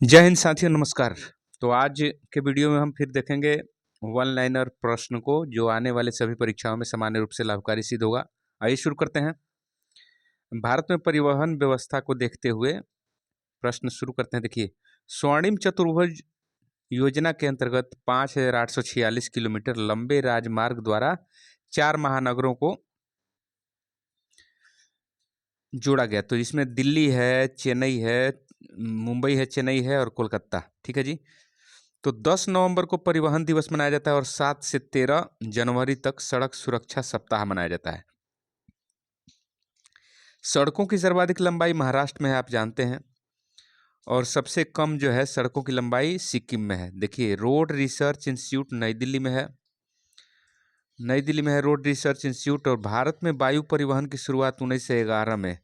जय हिंद साथियों, नमस्कार। तो आज के वीडियो में हम फिर देखेंगे वन लाइनर प्रश्न को जो आने वाले सभी परीक्षाओं में सामान्य रूप से लाभकारी सिद्ध होगा। आइए शुरू करते हैं। भारत में परिवहन व्यवस्था को देखते हुए प्रश्न शुरू करते हैं। देखिए, स्वर्णिम चतुर्भुज योजना के अंतर्गत 5,846 किलोमीटर लंबे राजमार्ग द्वारा 4 महानगरों को जोड़ा गया। तो इसमें दिल्ली है, चेन्नई है, मुंबई है, चेन्नई है और कोलकाता। ठीक है जी। तो 10 नवंबर को परिवहन दिवस मनाया जाता है और 7 से 13 जनवरी तक सड़क सुरक्षा सप्ताह मनाया जाता है। सड़कों की सर्वाधिक लंबाई महाराष्ट्र में है, आप जानते हैं, और सबसे कम जो है सड़कों की लंबाई सिक्किम में है। देखिए, रोड रिसर्च इंस्टीट्यूट नई दिल्ली में है। Road research institute. और भारत में वायु परिवहन की शुरुआत 1911 में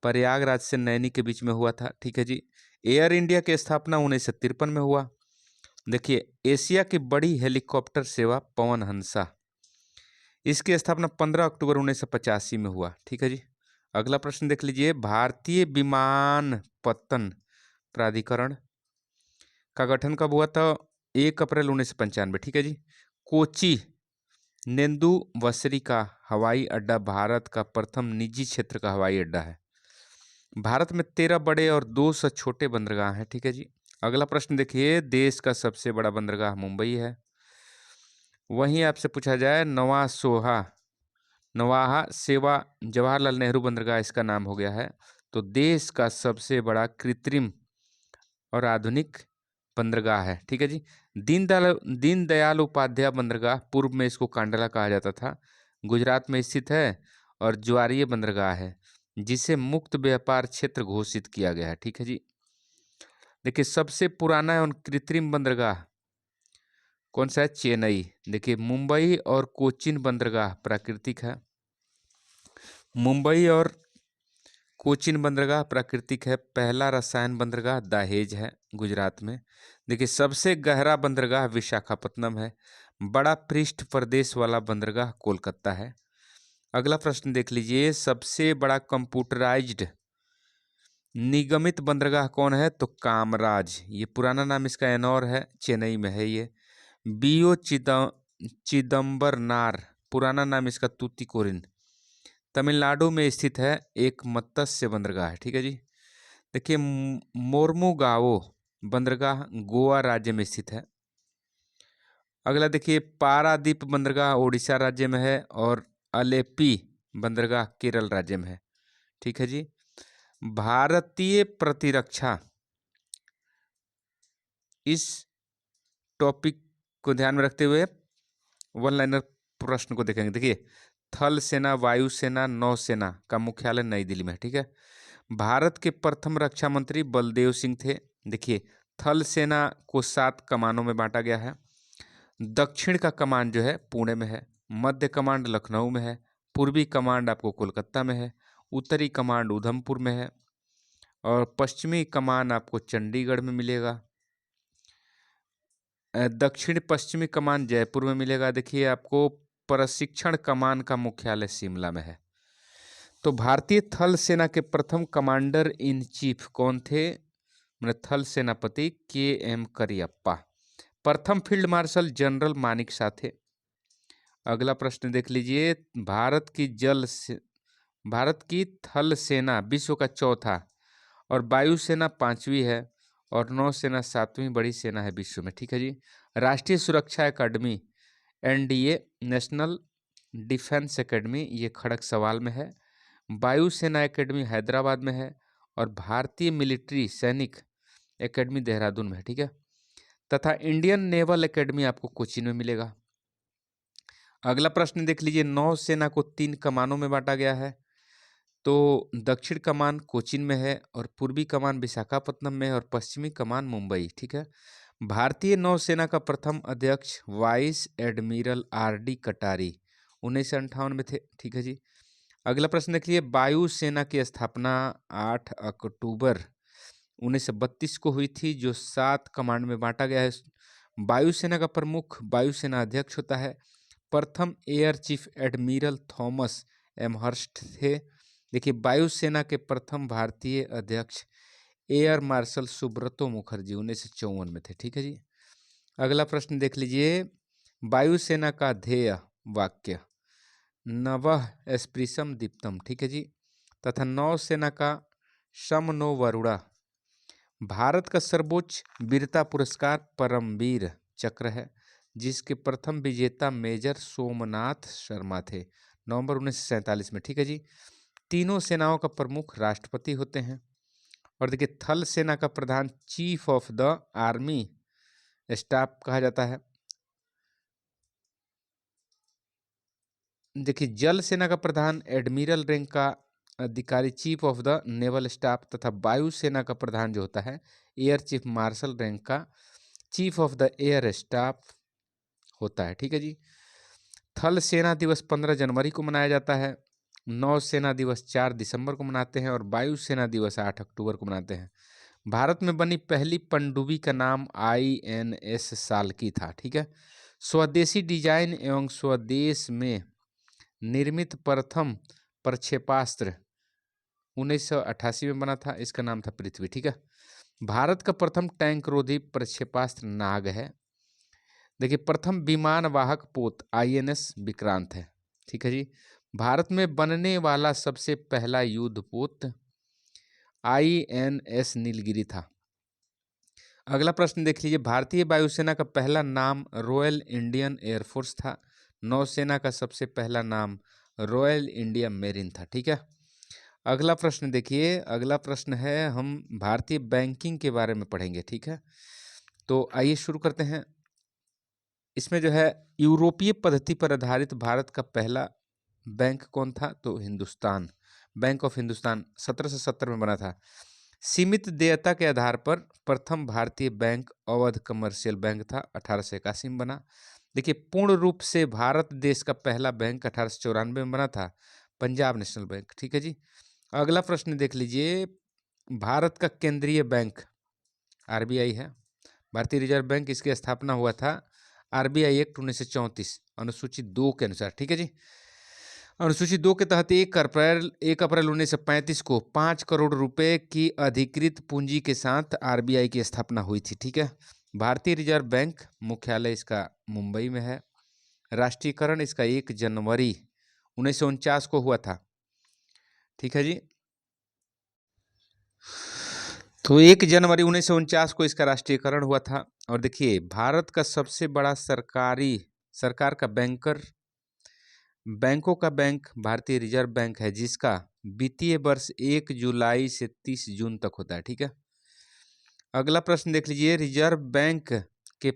प्रयागराज से नैनी के बीच में हुआ था। ठीक है जी। एयर इंडिया की स्थापना 1953 में हुआ। देखिए, एशिया की बड़ी हेलीकॉप्टर सेवा पवन हंसा, इसकी स्थापना 15 अक्टूबर 1985 में हुआ। ठीक है जी। अगला प्रश्न देख लीजिए। भारतीय विमानपत्तन प्राधिकरण का गठन कब हुआ था? 1 अप्रैल 1995। ठीक है जी। कोची नेंदु वसरी का हवाई अड्डा भारत का प्रथम निजी क्षेत्र का हवाई अड्डा है। भारत में 13 बड़े और 200 छोटे बंदरगाह हैं। ठीक है जी। अगला प्रश्न देखिए। देश का सबसे बड़ा बंदरगाह मुंबई है। वहीं आपसे पूछा जाए नवाहा सेवा जवाहरलाल नेहरू बंदरगाह इसका नाम हो गया है। तो देश का सबसे बड़ा कृत्रिम और आधुनिक बंदरगाह है। ठीक है जी। दीनदयाल उपाध्याय बंदरगाह, पूर्व में इसको कांडला कहा जाता था, गुजरात में स्थित है और ज्वारीय बंदरगाह है जिसे मुक्त व्यापार क्षेत्र घोषित किया गया है। ठीक है जी। देखिए, सबसे पुराना एवं कृत्रिम बंदरगाह कौन सा है? चेन्नई। देखिए, मुंबई और कोचीन बंदरगाह प्राकृतिक है। मुंबई और कोचीन बंदरगाह प्राकृतिक है। पहला रसायन बंदरगाह दहेज है, गुजरात में। देखिए, सबसे गहरा बंदरगाह विशाखापत्तनम है। बड़ा पृष्ठ प्रदेश वाला बंदरगाह कोलकाता है। अगला प्रश्न देख लीजिए। सबसे बड़ा कंप्यूटराइज्ड निगमित बंदरगाह कौन है? तो कामराज। ये पुराना नाम इसका एनौर है, चेन्नई में है ये। बीओ चिदम्बरनार, पुराना नाम इसका तूतीकोरिन, तमिलनाडु में स्थित है, एक मत्स्य बंदरगाह है। ठीक है जी। देखिए, मोर्मुगाओ बंदरगाह गोवा राज्य में स्थित है। अगला देखिए, पारादीप बंदरगाह उड़ीसा राज्य में है और अलेपी बंदरगाह केरल राज्य में है। ठीक है जी। भारतीय प्रतिरक्षा, इस टॉपिक को ध्यान में रखते हुए वन लाइनर प्रश्न को देखेंगे। देखिए, थल सेना, वायुसेना, नौसेना का मुख्यालय नई दिल्ली में है। ठीक है। भारत के प्रथम रक्षा मंत्री बलदेव सिंह थे। देखिए, थल सेना को 7 कमानों में बांटा गया है। दक्षिण का कमान जो है पुणे में है, मध्य कमांड लखनऊ में है, पूर्वी कमांड आपको कोलकाता में है, उत्तरी कमांड उधमपुर में है और पश्चिमी कमान आपको चंडीगढ़ में मिलेगा। दक्षिण पश्चिमी कमान जयपुर में मिलेगा। देखिए, आपको प्रशिक्षण कमान का मुख्यालय शिमला में है। तो भारतीय थल सेना के प्रथम कमांडर इन चीफ कौन थे? मतलब थल सेनापति KM करियप्पा। प्रथम field marshal general Manik Shaw थे। अगला प्रश्न देख लीजिए। भारत की थल सेना विश्व का चौथा और वायुसेना 5वीं है और नौसेना 7वीं बड़ी सेना है विश्व में। ठीक है जी। राष्ट्रीय सुरक्षा अकादमी NDA, नेशनल डिफेंस एकेडमी, ये खड़गसवाल में है। वायुसेना एकेडमी हैदराबाद में है और भारतीय मिलिट्री सैनिक एकेडमी देहरादून में है। ठीक है। तथा इंडियन नेवल एकेडमी आपको कोचीन में मिलेगा। अगला प्रश्न देख लीजिए। नौसेना को 3 कमानों में बांटा गया है। तो दक्षिण कमान कोचीन में है और पूर्वी कमान विशाखापत्तनम में है और पश्चिमी कमान मुंबई। ठीक है। भारतीय नौसेना का प्रथम अध्यक्ष वाइस एडमिरल RD कटारी 1958 में थे। ठीक है जी। अगला प्रश्न देखिए। वायुसेना की स्थापना 8 अक्टूबर 1932 को हुई थी, जो 7 कमांड में बांटा गया है। वायुसेना का प्रमुख वायुसेना अध्यक्ष होता है। प्रथम air chief admiral Thomas Amherst थे। देखिए, वायुसेना के प्रथम भारतीय अध्यक्ष एयर मार्शल सुब्रतो मुखर्जी 1954 में थे। ठीक है जी। अगला प्रश्न देख लीजिए, वायुसेना का ध्येय वाक्य नवः स्पृशम दीप्तम, ठीक है जी, तथा नौसेना का शम नो वरुणा। भारत का सर्वोच्च वीरता पुरस्कार परमवीर चक्र है, जिसके प्रथम विजेता मेजर सोमनाथ शर्मा थे, नवंबर 1947 में। ठीक है जी। तीनों सेनाओं का प्रमुख राष्ट्रपति होते हैं। और देखिए, थल सेना का प्रधान chief of the army staff कहा जाता है। देखिए, जल सेना का प्रधान एडमिरल रैंक का अधिकारी chief of the naval staff, तथा वायु सेना का प्रधान जो होता है एयर चीफ मार्शल रैंक का chief of the air staff होता है। ठीक है जी। थल सेना दिवस 15 जनवरी को मनाया जाता है। नौ सेना दिवस 4 दिसंबर को मनाते हैं और वायु सेना दिवस 8 अक्टूबर को मनाते हैं। भारत में बनी पहली पनडुब्बी का नाम INS साल्की था। ठीक है। स्वदेशी डिजाइन एवं स्वदेश में निर्मित प्रथम प्रक्षेपास्त्र 1988 में बना था, इसका नाम था पृथ्वी। ठीक है। भारत का प्रथम टैंक रोधी प्रक्षेपास्त्र नाग है। देखिए, प्रथम विमान वाहक पोत INS विक्रांत है। ठीक है जी। भारत में बनने वाला सबसे पहला युद्ध पोत INS नीलगिरी था। अगला प्रश्न देख लीजिए, भारतीय वायुसेना का पहला नाम रॉयल इंडियन एयरफोर्स था। नौसेना का सबसे पहला नाम रॉयल इंडिया मेरिन था। ठीक है। अगला प्रश्न देखिए, अगला प्रश्न है, हम भारतीय बैंकिंग के बारे में पढ़ेंगे। ठीक है। तो आइए शुरू करते हैं। इसमें जो है, यूरोपीय पद्धति पर आधारित भारत का पहला बैंक कौन था? तो हिंदुस्तान, बैंक ऑफ हिंदुस्तान 1770 में बना था। सीमित देयता के आधार पर प्रथम भारतीय बैंक अवध कमर्शियल बैंक था, 1881 में बना। देखिए, पूर्ण रूप से भारत देश का पहला बैंक 1894 में बना था, पंजाब नेशनल बैंक। ठीक है जी। अगला प्रश्न देख लीजिए, भारत का केंद्रीय बैंक RBI है, भारतीय रिजर्व बैंक। इसकी स्थापना हुआ था RBI एक्ट 1934 अनुसूची 2 के अनुसार। ठीक है जी। अनुसूची 2 के तहत 1 अप्रैल 1935 को 5 करोड़ रुपए की अधिकृत पूंजी के साथ RBI की स्थापना हुई थी। ठीक है। भारतीय रिजर्व बैंक मुख्यालय इसका मुंबई में है। राष्ट्रीयकरण इसका 1 जनवरी 1949 को हुआ था। ठीक है जी। तो 1 जनवरी 1949 को इसका राष्ट्रीयकरण हुआ था। और देखिए, भारत का सबसे बड़ा सरकार का बैंकों का बैंक भारतीय रिजर्व बैंक है, जिसका वित्तीय वर्ष 1 जुलाई से 30 जून तक होता है। ठीक है। अगला प्रश्न देख लीजिए, रिजर्व बैंक के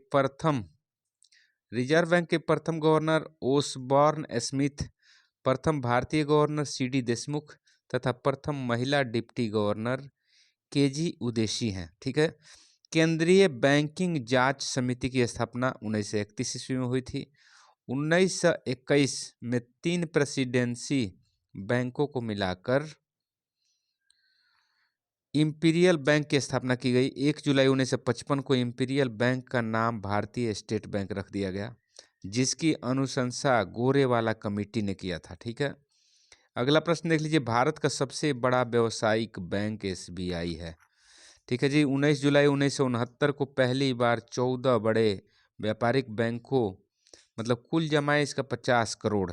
प्रथम गवर्नर ओसबॉर्न स्मिथ, प्रथम भारतीय गवर्नर CD देशमुख तथा प्रथम महिला डिप्टी गवर्नर KG उदेशी हैं। ठीक है। केंद्रीय बैंकिंग जांच समिति की स्थापना 1931 ईस्वी में हुई थी। 1921 में 3 प्रेसिडेंसी बैंकों को मिलाकर इंपीरियल बैंक की स्थापना की गई। 1 जुलाई 1955 को इंपीरियल बैंक का नाम भारतीय स्टेट बैंक रख दिया गया, जिसकी अनुशंसा गोरेवाला कमेटी ने किया था। ठीक है। अगला प्रश्न देख लीजिए, भारत का सबसे बड़ा व्यावसायिक बैंक SBI है। ठीक है जी। 19 जुलाई 1969 को पहली बार 14 बड़े व्यापारिक बैंकों, मतलब कुल जमाए इसका 50 करोड़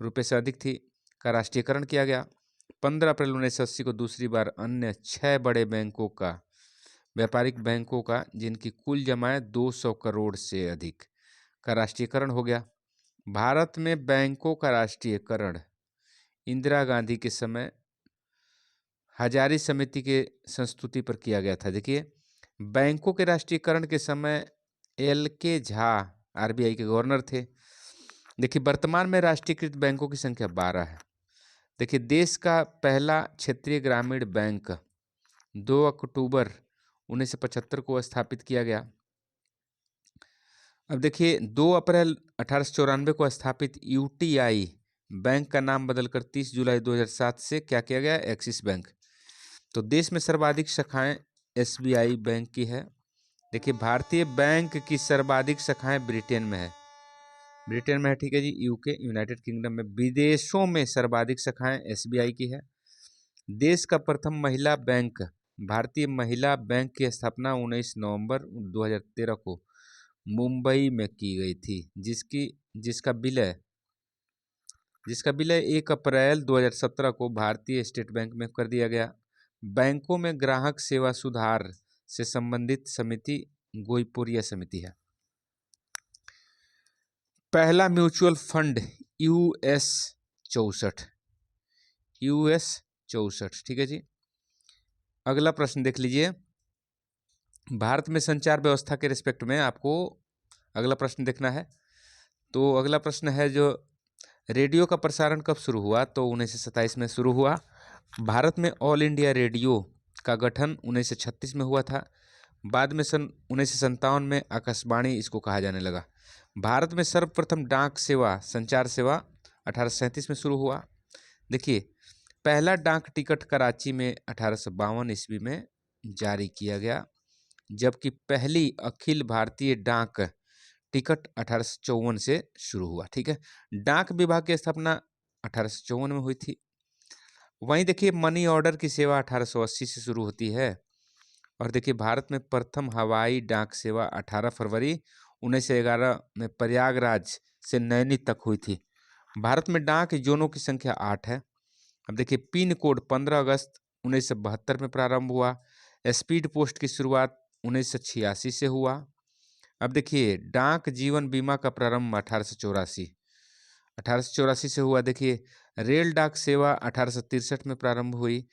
रुपए से अधिक थी, का राष्ट्रीयकरण किया गया। 15 अप्रैल 1980 को दूसरी बार अन्य 6 बड़े व्यापारिक बैंकों का, जिनकी कुल जमाए 200 करोड़ से अधिक, का राष्ट्रीयकरण हो गया। भारत में बैंकों का राष्ट्रीयकरण इंदिरा गांधी के समय हजारी समिति के संस्तुति पर किया गया था। देखिए, बैंकों के राष्ट्रीयकरण के समय LK झा RBI के गवर्नर थे। देखिए, वर्तमान में राष्ट्रीयकृत बैंकों की संख्या 12 है। देखिए, देश का पहला क्षेत्रीय ग्रामीण बैंक 2 अक्टूबर 1975 को स्थापित किया गया। अब देखिए, 2 अप्रैल 1894 को स्थापित UTI बैंक का नाम बदलकर 30 जुलाई 2007 से क्या किया गया? Axis bank. तो देश में सर्वाधिक शाखाएं SBI बैंक की है। देखिए, भारतीय बैंक की सर्वाधिक शाखाएं ब्रिटेन में है। ठीक है जी। UK यूनाइटेड किंगडम में। विदेशों में सर्वाधिक शाखाएं SBI की है। देश का प्रथम महिला बैंक भारतीय महिला बैंक की स्थापना 19 नवंबर 2013 को मुंबई में की गई थी, जिसका विलय 1 अप्रैल 2017 को भारतीय स्टेट बैंक में कर दिया गया। बैंकों में ग्राहक सेवा सुधार से संबंधित समिति गोईपुरिया समिति है। पहला म्यूचुअल फंड यूएस 64, ठीक है जी। अगला प्रश्न देख लीजिए, भारत में संचार व्यवस्था के रिस्पेक्ट में आपको अगला प्रश्न देखना है। तो अगला प्रश्न है जो रेडियो का प्रसारण कब शुरू हुआ, तो 1927 में शुरू हुआ। भारत में ऑल इंडिया रेडियो का गठन 1936 में हुआ था। बाद में सन 1957 में आकाशवाणी इसको कहा जाने लगा। भारत में सर्वप्रथम डाक सेवा संचार सेवा 1837 में शुरू हुआ। देखिए, पहला डाक टिकट कराची में 1852 ईस्वी में जारी किया गया, जबकि पहली अखिल भारतीय डाक टिकट 1854 से शुरू हुआ। ठीक है, डाक विभाग की स्थापना 1854 में हुई थी। वहीं देखिए, मनी ऑर्डर की सेवा 1880 से शुरू होती है। और देखिए, भारत में प्रथम हवाई डाक सेवा 18 फरवरी 1911 में प्रयागराज से नैनी तक हुई थी। भारत में डाक जोनों की संख्या 8 है। अब देखिए, पिन कोड 15 अगस्त 1972 में प्रारंभ हुआ। स्पीड पोस्ट की शुरुआत 1986 से हुआ। अब देखिए, डाक जीवन बीमा का प्रारंभ 1884 से हुआ। देखिए, रेल डाक सेवा 1863 में प्रारंभ हुई।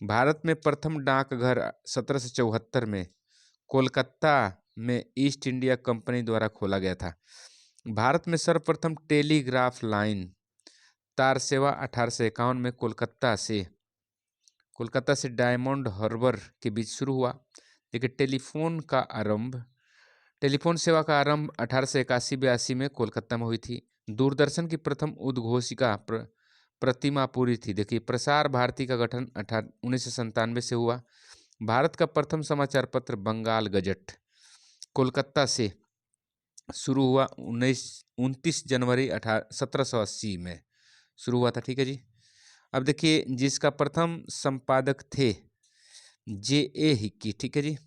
भारत में प्रथम डाकघर 1774 में कोलकाता में ईस्ट इंडिया कंपनी द्वारा खोला गया था। भारत में सर्वप्रथम टेलीग्राफ लाइन तार सेवा 1851 में कोलकाता से डायमंड हार्बर के बीच शुरू हुआ। देखिए, टेलीफोन सेवा का आरंभ 1881-82 में कोलकाता में हुई थी। दूरदर्शन की प्रथम उद्घोषिका प्रतिमा पूरी थी। देखिए, प्रसार भारती का गठन 1997 से हुआ। भारत का प्रथम समाचार पत्र बंगाल गजट कोलकाता से शुरू हुआ 29 जनवरी 1780 में शुरू हुआ था। ठीक है जी। अब देखिए, जिसका प्रथम संपादक थे J.A. हिक्की। ठीक है जी।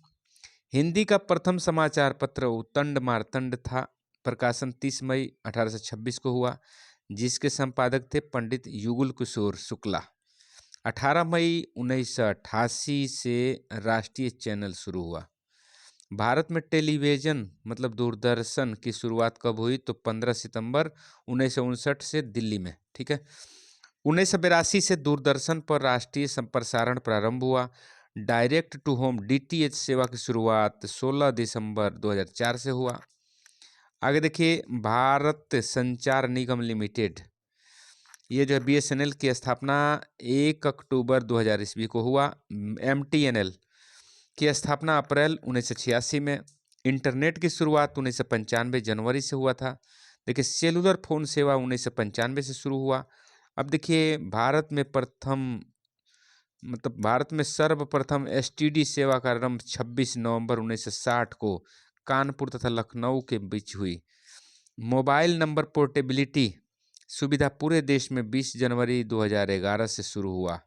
हिंदी का प्रथम समाचार पत्र उतंड मार्तंड था। प्रकाशन 30 मई 1826 को हुआ, जिसके संपादक थे पंडित युगल किशोर शुक्ला। 18 मई 1988 से राष्ट्रीय चैनल शुरू हुआ। भारत में टेलीविजन मतलब दूरदर्शन की शुरुआत कब हुई, तो 15 सितंबर 1959 से दिल्ली में। ठीक है, 1982 से दूरदर्शन पर राष्ट्रीय संप्रसारण प्रारंभ हुआ। डायरेक्ट टू होम DTH सेवा की शुरुआत 16 दिसंबर 2004 से हुआ। आगे देखिए, भारत संचार निगम लिमिटेड, ये जो है BSNL की स्थापना 1 अक्टूबर 2000 ईस्वी को हुआ। MTNL की स्थापना अप्रैल 1986 में। इंटरनेट की शुरुआत 1995 जनवरी से हुआ था। देखिए, सेलुलर फोन सेवा 1995 से शुरू हुआ। अब देखिए, भारत में सर्वप्रथम STD सेवा का आरंभ 26 नवंबर 1960 को कानपुर तथा लखनऊ के बीच हुई। मोबाइल नंबर पोर्टेबिलिटी सुविधा पूरे देश में 20 जनवरी 2011 से शुरू हुआ,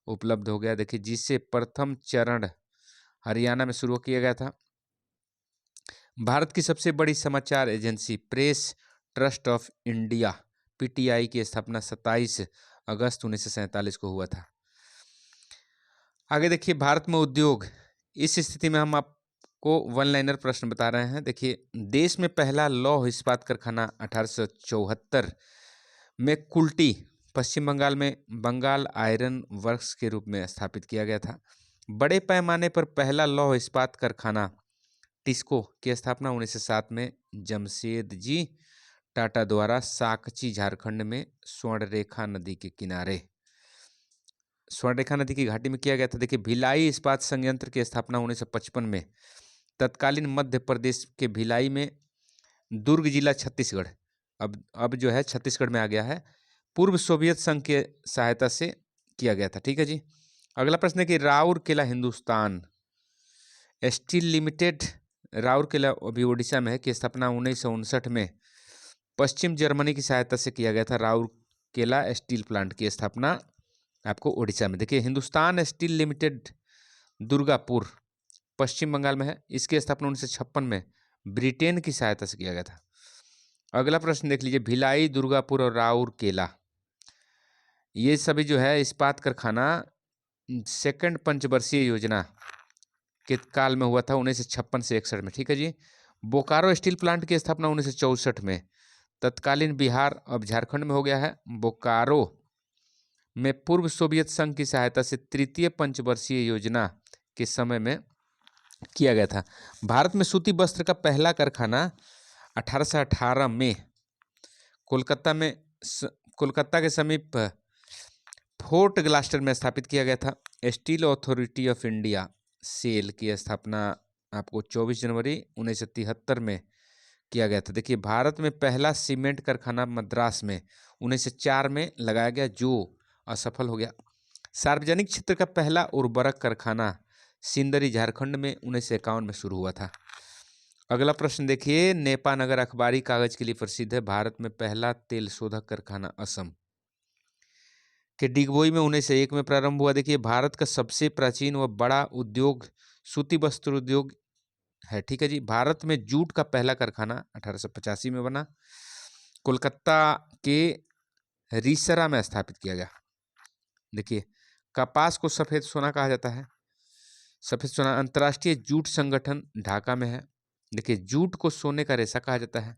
उपलब्ध हो गया। देखिए, जिसे प्रथम चरण हरियाणा में शुरू किया गया था। भारत की सबसे बड़ी समाचार agency press trust of India PTI की स्थापना 27 अगस्त 1947 को हुआ था। आगे देखिए, भारत में उद्योग, इस स्थिति में हम आपको वन लाइनर प्रश्न बता रहे हैं। देखिए, देश में पहला लौह इस्पात कारखाना 1874 में कुल्टी पश्चिम बंगाल में बंगाल आयरन वर्क्स के रूप में स्थापित किया गया था। बड़े पैमाने पर पहला लौह इस्पात कारखाना टिस्को की स्थापना 1907 में जमशेदजी टाटा द्वारा साकची झारखंड में स्वर्णरेखा नदी की घाटी में किया गया था। देखिए, भिलाई इस्पात संयंत्र की स्थापना 1955 में तत्कालीन मध्य प्रदेश के भिलाई में, दुर्ग जिला छत्तीसगढ़, अब जो है छत्तीसगढ़ में आ गया है, पूर्व सोवियत संघ के सहायता से किया गया था। ठीक है जी। अगला प्रश्न है कि राउरकेला हिंदुस्तान स्टील लिमिटेड, राउरकेला अभी उड़ीसा में है, की स्थापना 1959 में पश्चिम जर्मनी की सहायता से किया गया था। राउरकेला स्टील प्लांट की स्थापना आपको उड़ीसा में। देखिए, हिंदुस्तान स्टील लिमिटेड दुर्गापुर पश्चिम बंगाल में है। इसकी स्थापना 1956 में ब्रिटेन की सहायता से किया गया था। अगला प्रश्न देख लीजिए, भिलाई, दुर्गापुर और राउरकेला, ये सभी जो है इस्पात कारखाना सेकंड पंचवर्षीय योजना के काल में हुआ था 1956 से 61 में। ठीक है जी। बोकारो स्टील प्लांट की स्थापना 1964 में, तत्कालीन बिहार अब झारखंड में हो गया है। बोकारो में पूर्व सोवियत संघ की सहायता से तृतीय पंचवर्षीय योजना के समय में किया गया था। भारत में सूती वस्त्र का पहला कारखाना 1818 में कोलकाता के समीप फोर्ट ग्लास्टर में स्थापित किया गया था। Steel Authority of India SAIL की स्थापना आपको 24 जनवरी 1973 में किया गया था। देखिए, भारत में पहला सीमेंट कारखाना मद्रास में 1904 में लगाया गया, जो असफल हो गया। सार्वजनिक क्षेत्र का पहला उर्वरक कारखाना सिंदरी झारखंड में 1951 में शुरू हुआ था। अगला प्रश्न देखिए, नेपानगर अखबारी कागज के लिए प्रसिद्ध है। भारत में पहला तेल शोधक कारखाना असम के डिगबोई में 1901 में प्रारंभ हुआ। देखिए, भारत का सबसे प्राचीन व बड़ा उद्योग सूती वस्त्र उद्योग है। ठीक है जी। भारत में जूट का पहला कारखाना 1885 में बना, कोलकाता के रिसरा में स्थापित किया गया। देखिए, कपास को सफेद सोना कहा जाता है। सफेद सोना अंतर्राष्ट्रीय जूट संगठन ढाका में है। देखिए, जूट को सोने का रेशा कहा जाता है।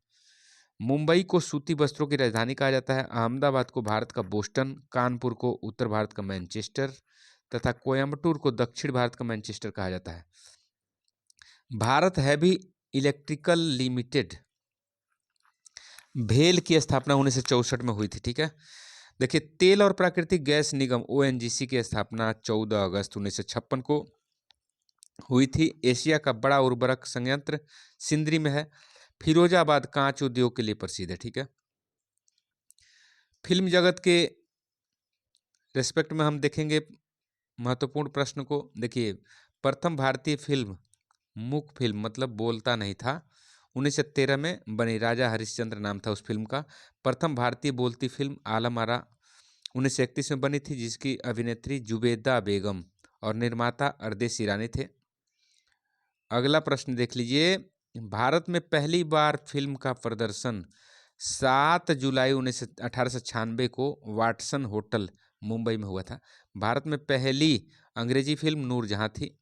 मुंबई को सूती वस्त्रों की राजधानी कहा जाता है। अहमदाबाद को भारत का बोस्टन, कानपुर को उत्तर भारत का मैनचेस्टर तथा कोयम्बटूर को दक्षिण भारत का मैनचेस्टर कहा जाता है। भारत हैवी इलेक्ट्रिकल लिमिटेड भेल की स्थापना 1964 में हुई थी। ठीक है। देखिए, तेल और प्राकृतिक गैस निगम ओएनजीसी की स्थापना 14 अगस्त 1956 को हुई थी। एशिया का बड़ा उर्वरक संयंत्र सिंदरी में है। फिरोजाबाद कांच उद्योग के लिए प्रसिद्ध है। ठीक है। फिल्म जगत के रेस्पेक्ट में हम देखेंगे महत्वपूर्ण प्रश्न को। देखिए, प्रथम भारतीय फिल्म मूक फिल्म मतलब बोलता नहीं था 1913 में बनी। राजा हरिश्चंद्र नाम था उस फिल्म का। प्रथम भारतीय बोलती फिल्म आलम आरा 1931 में बनी थी, जिसकी अभिनेत्री जुबेदा बेगम और निर्माता अरदेश ईरानी थे। अगला प्रश्न देख लीजिए, भारत में पहली बार फिल्म का प्रदर्शन 7 जुलाई 1896 को वाटसन होटल मुंबई में हुआ था। भारत में पहली अंग्रेजी फिल्म नूरजहां थी।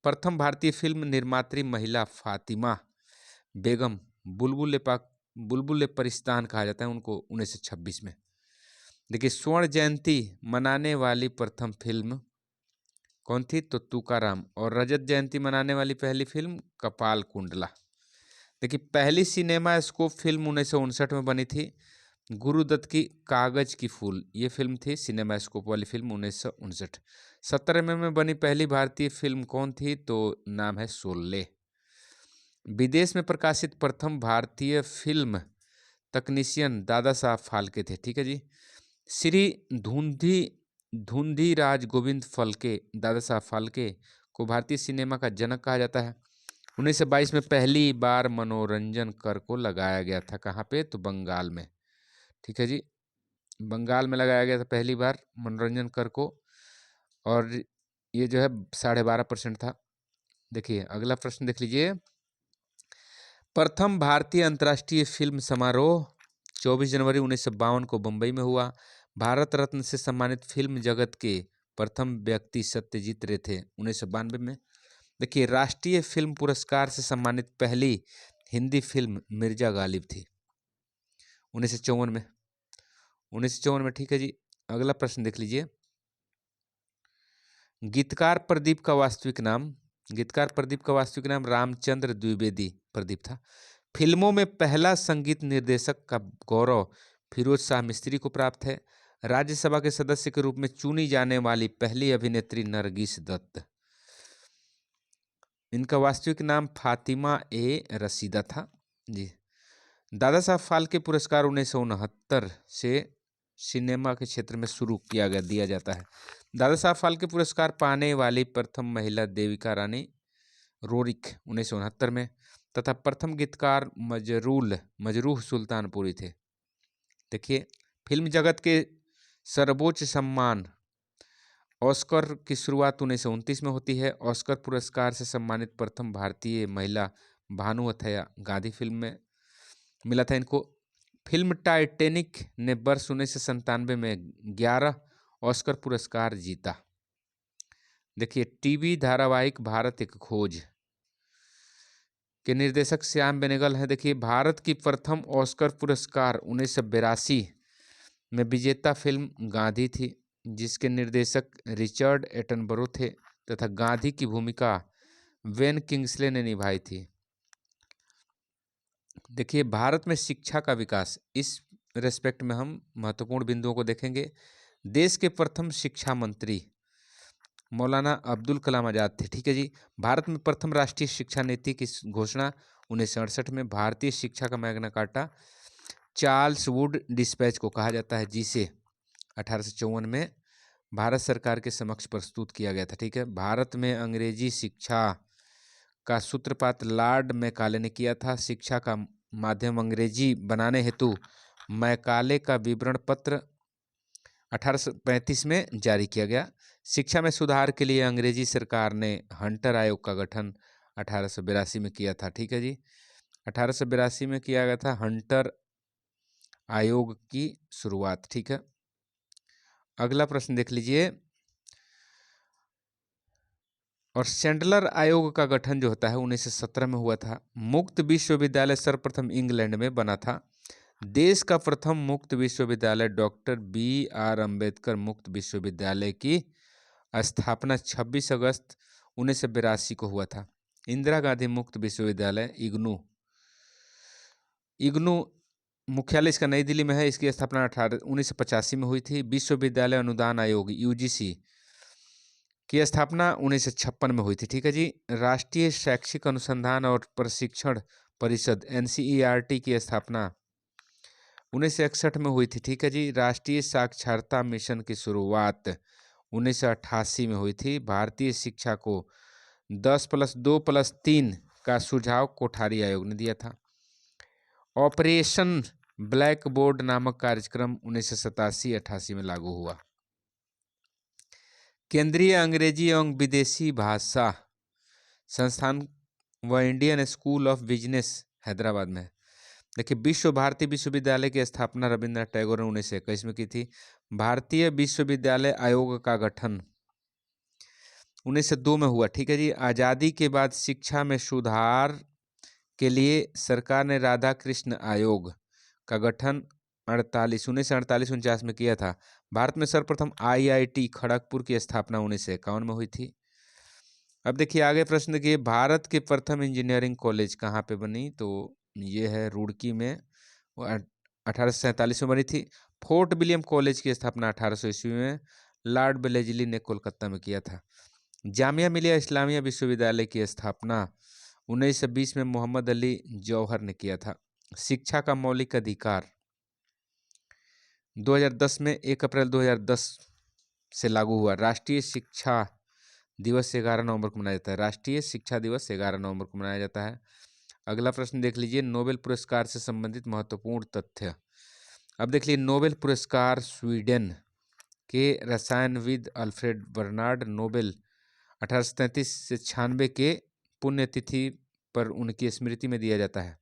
प्रथम भारतीय फिल्म निर्मात्री महिला फातिमा बेगम बुलबुल परिस्तान कहा जाता है उनको 1926 में। देखिए, स्वर्ण जयंती मनाने वाली प्रथम फिल्म कौन थी? तो तुकाराम। और रजत जयंती मनाने वाली पहली फिल्म कपाल कुंडला। देखिए, पहली सिनेमा स्कोप फिल्म 1959 में बनी थी, गुरुदत्त की कागज की फूल, ये फिल्म थी सिनेमा स्कोप वाली फिल्म 1959। 17 में बनी पहली भारतीय फिल्म कौन थी? तो नाम है शोले। विदेश में प्रकाशित प्रथम भारतीय फिल्म तकनीशियन दादा साहब फाल्के थे। ठीक है जी। श्री धुंधीराज गोविंद फल्के, दादा साहब फाल्के को भारतीय सिनेमा का जनक कहा जाता है। 1922 में पहली बार मनोरंजन कर को लगाया गया था। कहाँ पे? तो बंगाल में। ठीक है जी, बंगाल में लगाया गया था पहली बार मनोरंजन कर को, और ये जो है 12.5% था। देखिए, अगला प्रश्न देख लीजिए, प्रथम भारतीय अंतर्राष्ट्रीय फिल्म समारोह 24 जनवरी 1952 को बम्बई में हुआ। भारत रत्न से सम्मानित फिल्म जगत के प्रथम व्यक्ति सत्यजीत रे थे 1992 में। देखिए, राष्ट्रीय फिल्म पुरस्कार से सम्मानित पहली हिंदी फिल्म मिर्जा गालिब थी 1954 में। ठीक है जी। अगला प्रश्न देख लीजिए, गीतकार प्रदीप का वास्तविक नाम रामचंद्र द्विवेदी प्रदीप था। फिल्मों में पहला संगीत निर्देशक का गौरव फिरोज शाह मिस्त्री को प्राप्त है। राज्यसभा के सदस्य के रूप में चुनी जाने वाली पहली अभिनेत्री नरगिस दत्त, इनका वास्तविक नाम फातिमा ए रशीदा था जी। दादा साहब फाल्के पुरस्कार 1969 से सिनेमा के क्षेत्र में शुरू दिया जाता है। दादा साहब फाल्के पुरस्कार पाने वाली प्रथम महिला देविका रानी रोरिक 1969 में, तथा प्रथम गीतकार मजरूह सुल्तानपुरी थे। देखिए, फिल्म जगत के सर्वोच्च सम्मान ऑस्कर की शुरुआत 1929 में होती है। ऑस्कर पुरस्कार से सम्मानित प्रथम भारतीय महिला भानु अथैया गांधी फिल्म में मिला था इनको। फिल्म टाइटैनिक ने वर्ष 1997 में 11 ऑस्कर पुरस्कार जीता। देखिए, टीवी धारावाहिक भारत एक खोज के निर्देशक श्याम बेनेगल हैं। देखिए, भारत की प्रथम ऑस्कर पुरस्कार 1982 में विजेता फिल्म गांधी थी, जिसके निर्देशक रिचर्ड एटनबरो थे तथा गांधी की भूमिका वेन किंग्सले ने निभाई थी। देखिए, भारत में शिक्षा का विकास, इस रेस्पेक्ट में हम महत्वपूर्ण बिंदुओं को देखेंगे। देश के प्रथम शिक्षा मंत्री मौलाना अब्दुल कलाम आजाद थे। ठीक है जी। भारत में प्रथम राष्ट्रीय शिक्षा नीति की घोषणा 1968 में। भारतीय शिक्षा का Magna carta Charles Wood dispatch को कहा जाता है, जिसे 1854 में भारत सरकार के समक्ष प्रस्तुत किया गया था। ठीक है। भारत में अंग्रेजी शिक्षा का सूत्रपात लॉर्ड मैकाले ने किया था। शिक्षा का माध्यम अंग्रेजी बनाने हेतु मैकाले का विवरण पत्र 1835 में जारी किया गया। शिक्षा में सुधार के लिए अंग्रेजी सरकार ने हंटर आयोग का गठन 1882 में किया था। ठीक है जी। 1882 में किया गया था हंटर आयोग की शुरुआत। ठीक है। अगला प्रश्न देख लीजिए। और सैंडलर आयोग का गठन जो होता है 1917 में हुआ था। मुक्त विश्वविद्यालय सर्वप्रथम इंग्लैंड में बना था। देश का प्रथम मुक्त विश्वविद्यालय डॉक्टर BR अम्बेडकर मुक्त विश्वविद्यालय की स्थापना 26 अगस्त 1982 को हुआ था। इंदिरा गांधी मुक्त विश्वविद्यालय इग्नू मुख्यालय इसका नई दिल्ली में है। इसकी स्थापना 1985 में हुई थी। विश्वविद्यालय अनुदान आयोग UGC की स्थापना 1956 में हुई थी। ठीक है जी। राष्ट्रीय शैक्षिक अनुसंधान और प्रशिक्षण परिषद NCERT की स्थापना 1961 में हुई थी। ठीक है जी। राष्ट्रीय साक्षरता मिशन की शुरुआत 1988 में हुई थी। भारतीय शिक्षा को 10+2+3 का सुझाव कोठारी आयोग ने दिया था। ऑपरेशन ब्लैक बोर्ड नामक कार्यक्रम 1987-88 में लागू हुआ। केंद्रीय अंग्रेजी एवं विदेशी भाषा संस्थान व Indian school of business Hyderabad में। देखिए, विश्व भारती विश्वविद्यालय की स्थापना रविंद्रनाथ टैगोर ने 1921 में की थी। भारतीय विश्वविद्यालय आयोग का गठन 1902 में हुआ। ठीक है जी। आज़ादी के बाद शिक्षा में सुधार के लिए सरकार ने राधा कृष्ण आयोग का गठन 1948-49 में किया था। भारत में सर्वप्रथम IIT खड़गपुर की स्थापना 1951 में हुई थी। अब देखिए आगे प्रश्न देखिए, भारत के प्रथम इंजीनियरिंग कॉलेज कहाँ पे बनी? तो ये है रुड़की में, 1847 में बनी थी। फोर्ट विलियम कॉलेज की स्थापना 1800 ईस्वी में लॉर्ड वेलेस्ली ने कोलकाता में किया था। जामिया मिलिया इस्लामिया विश्वविद्यालय की स्थापना 1920 में मोहम्मद अली जौहर ने किया था। शिक्षा का मौलिक अधिकार 2010 में 1 अप्रैल 2010 से लागू हुआ। राष्ट्रीय शिक्षा दिवस 11 नवंबर को मनाया जाता है। राष्ट्रीय शिक्षा दिवस 11 नवंबर को मनाया जाता है। अगला प्रश्न देख लीजिए, नोबेल पुरस्कार से संबंधित महत्वपूर्ण तथ्य। अब देख लीजिए, नोबेल पुरस्कार स्वीडन के रसायनविद अल्फ्रेड बर्नार्ड नोबेल 1833 से 96 के पुण्यतिथि पर उनकी स्मृति में दिया जाता है।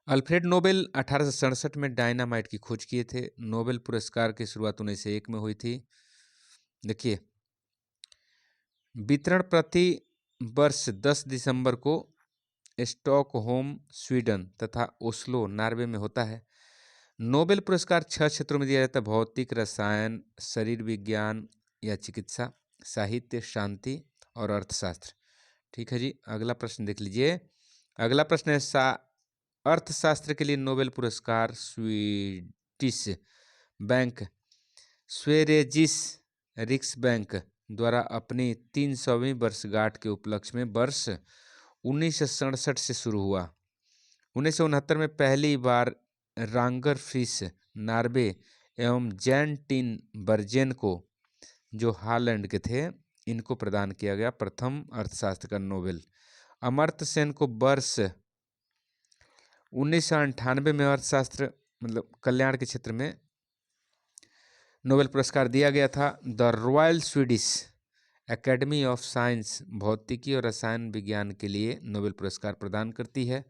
अल्फ्रेड नोबेल 1867 में डायनामाइट की खोज किए थे। नोबेल पुरस्कार की शुरुआत 1901 में हुई थी। देखिए, वितरण प्रति वर्ष 10 दिसंबर को स्टॉकहोम स्वीडन तथा ओस्लो नॉर्वे में होता है। नोबेल पुरस्कार 6 क्षेत्रों में दिया जाता है: भौतिक, रसायन, शरीर विज्ञान या चिकित्सा, साहित्य, शांति और अर्थशास्त्र। ठीक है जी। अगला प्रश्न देख लीजिए। अगला प्रश्न है अर्थशास्त्र के लिए नोबेल पुरस्कार स्वीडिश बैंक स्वेरेजिस रिक्सबैंक द्वारा अपनी 300वीं वर्षगांठ के उपलक्ष्य में वर्ष 1967 से शुरू हुआ। 1969 में पहली बार रांगर फ्रिस नार्वे एवं जैन टिन बर्जेन को, जो हॉलैंड के थे, इनको प्रदान किया गया प्रथम अर्थशास्त्र का नोबेल। अमर्त्य सेन को वर्ष 1998 में अर्थशास्त्र मतलब कल्याण के क्षेत्र में नोबेल पुरस्कार दिया गया था। The royal Swedish academy of science भौतिकी और रसायन विज्ञान के लिए नोबेल पुरस्कार प्रदान करती है।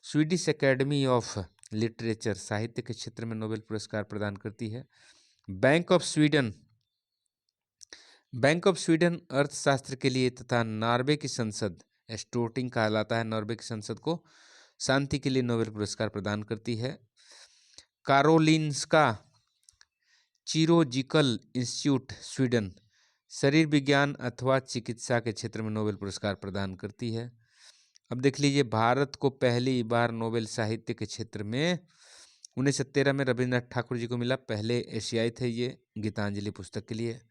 स्वीडिश एकेडमी ऑफ लिटरेचर साहित्य के क्षेत्र में नोबेल पुरस्कार प्रदान करती है। बैंक ऑफ स्वीडन अर्थशास्त्र के लिए तथा नॉर्वे की संसद स्टोटिंग कहलाता है, नॉर्वे की संसद को शांति के लिए नोबेल पुरस्कार प्रदान करती है। कारोलिंस्का चिरोजिकल इंस्टीट्यूट स्वीडन शरीर विज्ञान अथवा चिकित्सा के क्षेत्र में नोबेल पुरस्कार प्रदान करती है। अब देख लीजिए, भारत को पहली बार नोबेल साहित्य के क्षेत्र में 1913 में रविन्द्रनाथ ठाकुर जी को मिला। पहले एशियाई थे ये, गीतांजलि पुस्तक के लिए।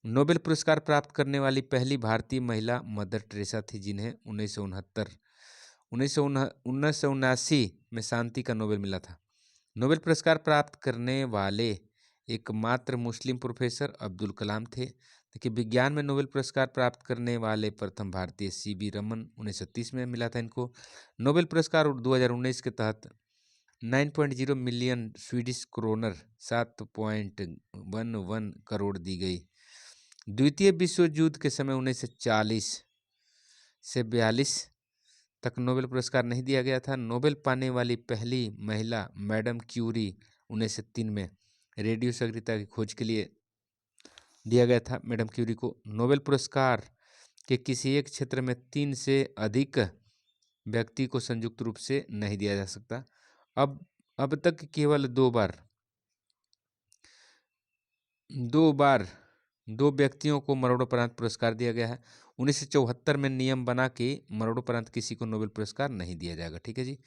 नोबेल पुरस्कार प्राप्त करने वाली पहली भारतीय महिला मदर टेरेसा थी, जिन्हें 1979 में शांति का नोबेल मिला था। नोबेल पुरस्कार प्राप्त करने वाले एकमात्र मुस्लिम प्रोफेसर अब्दुल कलाम थे। देखिए, विज्ञान में नोबेल पुरस्कार प्राप्त करने वाले प्रथम भारतीय सीवी रमन 1930 में मिला था इनको। नोबेल पुरस्कार 2019 के तहत 9.0 मिलियन स्वीडिश क्रोनर 7.11 करोड़ दी गई। द्वितीय विश्व युद्ध के समय 1940 से 42 तक नोबेल पुरस्कार नहीं दिया गया था। नोबेल पाने वाली पहली महिला मैडम क्यूरी 1903 में रेडियो सक्रियता की खोज के लिए दिया गया था मैडम क्यूरी को। नोबेल पुरस्कार के किसी एक क्षेत्र में 3 से अधिक व्यक्ति को संयुक्त रूप से नहीं दिया जा सकता। अब तक केवल दो व्यक्तियों को मरणोपरांत पुरस्कार दिया गया है। 1974 में नियम बना कि मरणोपरांत किसी को नोबेल पुरस्कार नहीं दिया जाएगा। ठीक है जी।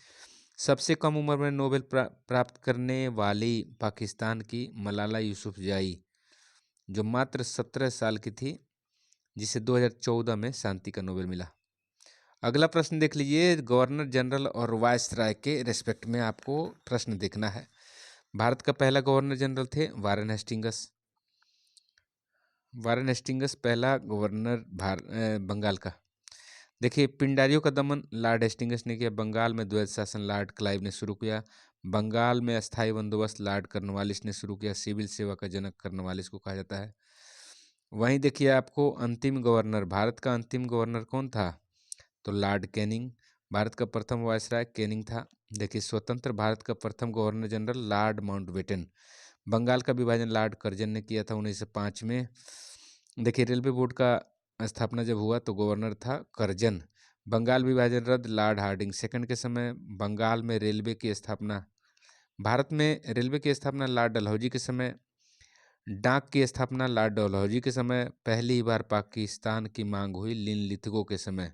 सबसे कम उम्र में नोबेल प्राप्त करने वाली पाकिस्तान की मलाला यूसुफजई, जो मात्र 17 साल की थी, जिसे 2014 में शांति का नोबेल मिला। अगला प्रश्न देख लीजिए, गवर्नर जनरल और वायसराय के रेस्पेक्ट में आपको प्रश्न देखना है। भारत का पहला गवर्नर जनरल थे वारेन हेस्टिंगस पहला गवर्नर बंगाल का। देखिए, पिंडारियों का दमन लॉर्ड हेस्टिंगस ने किया। बंगाल में द्वैत शासन लॉर्ड क्लाइव ने शुरू किया। बंगाल में अस्थायी बंदोबस्त लॉर्ड कॉर्नवालिस ने शुरू किया। सिविल सेवा का जनक कॉर्नवालिस को कहा जाता है। वहीं देखिए, आपको अंतिम गवर्नर, भारत का अंतिम गवर्नर कौन था? तो लॉर्ड कैनिंग। भारत का प्रथम वायसराय कैनिंग था। देखिए, स्वतंत्र भारत का प्रथम governor general lord Mountbatten. Bengal का विभाजन लॉर्ड कर्जन ने किया था 1905 में। देखिए, रेलवे बोर्ड का स्थापना जब हुआ तो गवर्नर था कर्जन। बंगाल विभाजन रद्द लॉर्ड हार्डिंग सेकंड के समय। बंगाल में रेलवे की स्थापना, भारत में रेलवे की स्थापना लॉर्ड डलहौजी के समय। डाक की स्थापना लॉर्ड डलहौजी के समय। पहली बार पाकिस्तान की मांग हुई लिनलिथगो के समय।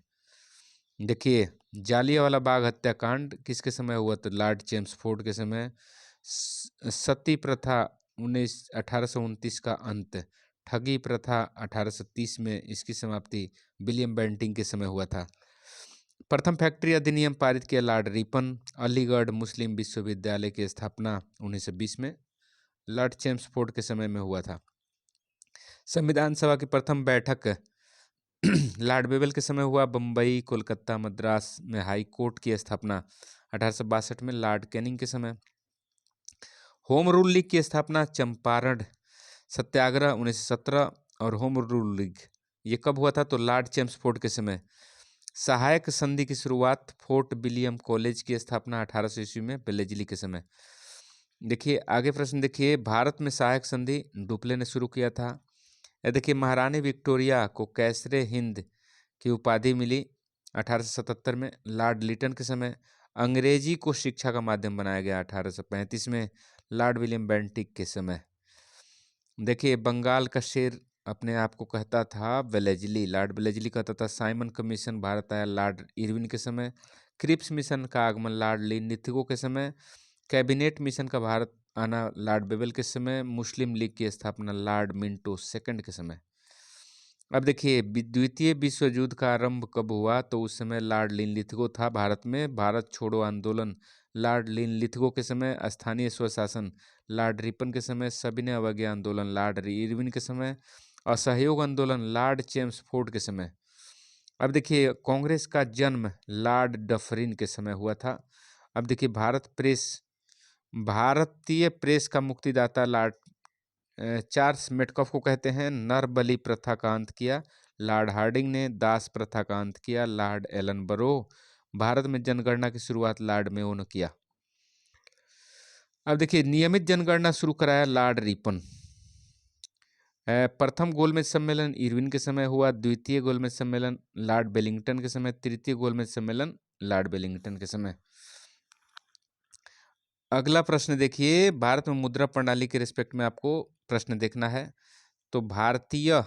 देखिए, जालियांवाला बाग हत्याकांड किसके समय हुआ? तो लॉर्ड चेम्सफोर्ड के समय। सती प्रथा 1829 का अंत। ठगी प्रथा 1830 में इसकी समाप्ति विलियम बेंटिंग के समय हुआ था। प्रथम फैक्ट्री अधिनियम पारित किया लॉर्ड रिपन। अलीगढ़ मुस्लिम विश्वविद्यालय की स्थापना 1920 में लॉर्ड चेम्सफोर्ड के समय में हुआ था। संविधान सभा की प्रथम बैठक लॉर्ड बेबल के समय हुआ। बम्बई, कोलकाता, मद्रास में हाई कोर्ट की स्थापना 1862 में लॉर्ड कैनिंग के समय। होम रूल लीग की स्थापना चंपारण सत्याग्रह 1917 और होम रूल लीग ये कब हुआ था? तो लॉर्ड चेम्सफोर्ड के समय। सहायक संधि की शुरुआत फोर्ट विलियम कॉलेज की स्थापना 1800 ईस्वी में वेलेस्ली के समय। देखिए, आगे प्रश्न देखिए, भारत में सहायक संधि डुप्ले ने शुरू किया था। देखिए, महारानी विक्टोरिया को कैसरे हिंद की उपाधि मिली 1877 में लॉर्ड लिटन के समय। अंग्रेजी को शिक्षा का माध्यम बनाया गया 1835 में लॉर्ड विलियम बेंटिक के समय। देखिए, बंगाल का शेर अपने आप को कहता था वेलेस्ली, लॉर्ड वेलेस्ली कहता था। साइमन कमीशन भारत आया लॉर्ड इरविन के समय। क्रिप्स मिशन का आगमन लॉर्ड लिनलिथगो के समय। कैबिनेट मिशन का भारत आना लॉर्ड बेबल के समय। मुस्लिम लीग की स्थापना लॉर्ड मिंटो सेकंड के समय। अब देखिए, द्वितीय विश्व युद्ध का आरंभ कब हुआ? तो उस समय लॉर्ड लिनलिथगो था भारत में। भारत छोड़ो आंदोलन लॉर्ड लिनलिथगो के समय। स्थानीय स्वशासन लॉर्ड रिपन के समय। सविनय अवज्ञा आंदोलन लॉर्ड इरविन के समय। असहयोग आंदोलन लॉर्ड चेम्सफोर्ड के समय। अब देखिए, कांग्रेस का जन्म लॉर्ड डफरिन के समय हुआ था। अब देखिए, भारतीय प्रेस का मुक्तिदाता लॉर्ड चार्ल्स मेटकॉफ को कहते हैं। नर बलि प्रथा का अंत किया लॉर्ड हार्डिंग ने। दास प्रथा का अंत किया लॉर्ड एलन बरो। भारत में जनगणना की शुरुआत लॉर्ड मेयो ने किया। अब देखिए, नियमित जनगणना शुरू कराया लॉर्ड रिपन। प्रथम गोलमेज सम्मेलन इरविन के समय हुआ। द्वितीय गोलमेज सम्मेलन लॉर्ड वेलिंगटन के समय। तृतीय गोलमेज सम्मेलन लॉर्ड वेलिंगटन के समय। अगला प्रश्न देखिए, भारत में मुद्रा प्रणाली के रिस्पेक्ट में आपको प्रश्न देखना है। तो भारतीय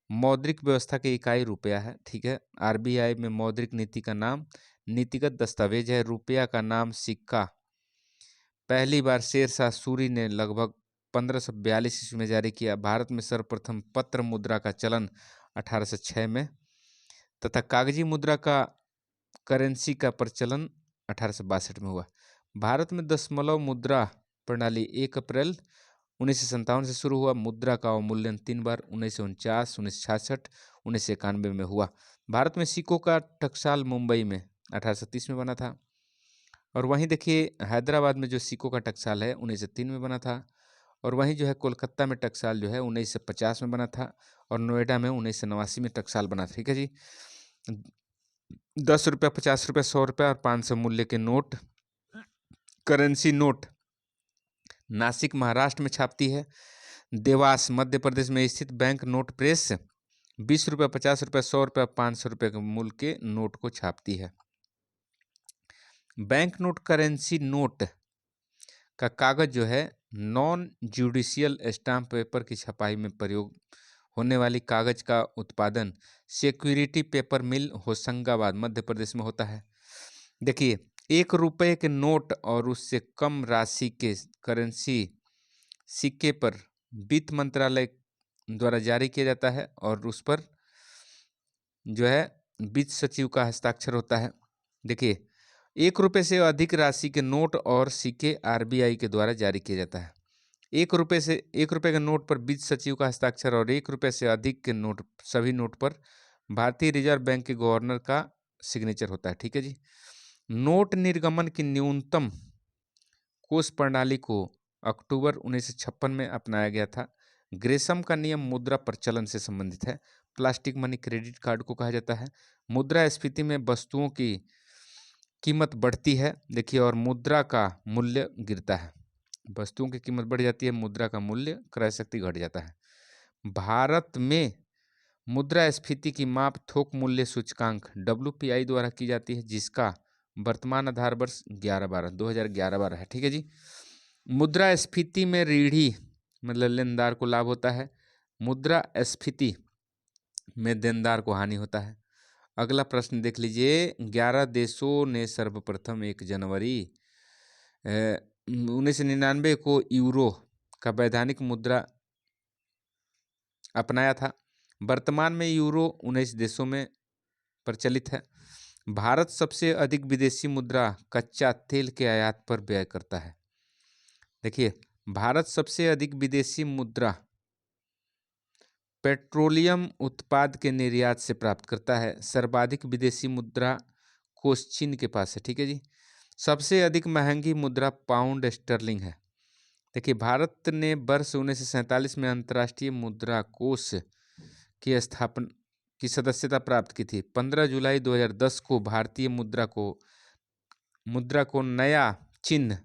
मौद्रिक व्यवस्था की इकाई रुपया है, ठीक है। आरबीआई में मौद्रिक नीति का नाम नीतिगत दस्तावेज है। रुपया का नाम सिक्का पहली बार शेरशाह सूरी ने लगभग 1542 ईस्वी में जारी किया। भारत में सर्वप्रथम पत्र मुद्रा का चलन 1806 में तथा कागजी मुद्रा का करेंसी का प्रचलन 1862 में हुआ। भारत में दशमलव मुद्रा प्रणाली 1 अप्रैल 1957 से शुरू हुआ। मुद्रा का अवमूल्यन 3 बार 1949, 1966, 1991 में हुआ। भारत में सिक्कों का टकसाल मुंबई में 1830 में बना था। और वहीं देखिए, हैदराबाद में जो सिक्कों का टकसाल है 1903 में बना था। और वहीं जो है कोलकाता में टकसाल जो है 1950 में बना था। और नोएडा में 1989 में टकसाल बना था, ठीक है जी। 10 रुपया, 50 रुपया, 100 रुपया और 500 मूल्य के note, currency note Nashik Maharashtra में छापती है। देवास मध्य प्रदेश में स्थित बैंक नोट प्रेस 20 रुपया, 50 रुपया, 100 रुपया, 500 रुपये के मूल्य के नोट को छापती है। बैंक नोट करेंसी नोट का कागज जो है नॉन जुडिशियल स्टाम्प पेपर की छपाई में प्रयोग होने वाली कागज का उत्पादन सिक्योरिटी पेपर मिल होशंगाबाद मध्य प्रदेश में होता है। देखिए, 1 रुपये के नोट और उससे कम राशि के करेंसी सिक्के पर वित्त मंत्रालय द्वारा जारी किया जाता है और उस पर जो है वित्त सचिव का हस्ताक्षर होता है। देखिए, 1 रुपये से अधिक राशि के नोट और सिक्के आरबीआई के द्वारा जारी किया जाता है। 1 रुपये के नोट पर वित्त सचिव का हस्ताक्षर और 1 रुपये से अधिक के नोट, सभी नोट पर भारतीय रिजर्व बैंक के गवर्नर का सिग्नेचर होता है, ठीक है जी। नोट निर्गमन की न्यूनतम कोष प्रणाली को अक्टूबर 1956 में अपनाया गया था। ग्रेशम का नियम मुद्रा प्रचलन से संबंधित है। प्लास्टिक मनी क्रेडिट कार्ड को कहा जाता है। मुद्रास्फीति में वस्तुओं की कीमत बढ़ती है, देखिए, और मुद्रा का मूल्य गिरता है। वस्तुओं की कीमत बढ़ जाती है, मुद्रा का मूल्य, क्रय शक्ति घट जाता है। भारत में मुद्रास्फीति की माप थोक मूल्य सूचकांक WPI द्वारा की जाती है, जिसका वर्तमान आधार वर्ष 2011-12 है, ठीक है जी। मुद्रास्फीति में रीढ़ी मतलब लेनदार को लाभ होता है। मुद्रास्फीति में देनदार को हानि होता है। अगला प्रश्न देख लीजिए, 11 देशों ने सर्वप्रथम 1 जनवरी 1999 को यूरो का वैधानिक मुद्रा अपनाया था। वर्तमान में यूरो 19 देशों में प्रचलित है। भारत सबसे अधिक विदेशी मुद्रा कच्चा तेल के आयात पर व्यय करता है। देखिए, भारत सबसे अधिक विदेशी मुद्रा पेट्रोलियम उत्पाद के निर्यात से प्राप्त करता है। सर्वाधिक विदेशी मुद्रा कोष चीन के पास है, ठीक है जी। सबसे अधिक महंगी मुद्रा पाउंड स्टर्लिंग है। देखिए, भारत ने वर्ष 1947 में अंतर्राष्ट्रीय मुद्रा कोष की स्थापना की सदस्यता प्राप्त की थी। 15 जुलाई 2010 को भारतीय मुद्रा को नया चिन्ह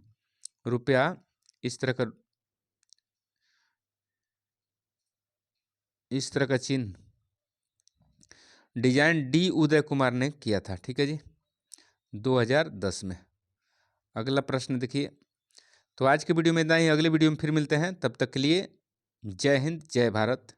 रुपया इस तरह का चिन्ह डिजाइन डी उदय कुमार ने किया था, ठीक है जी, 2010 में। अगला प्रश्न देखिए। तो आज के वीडियो में इतना ही। अगले वीडियो में फिर मिलते हैं, तब तक के लिए जय हिंद, जय भारत।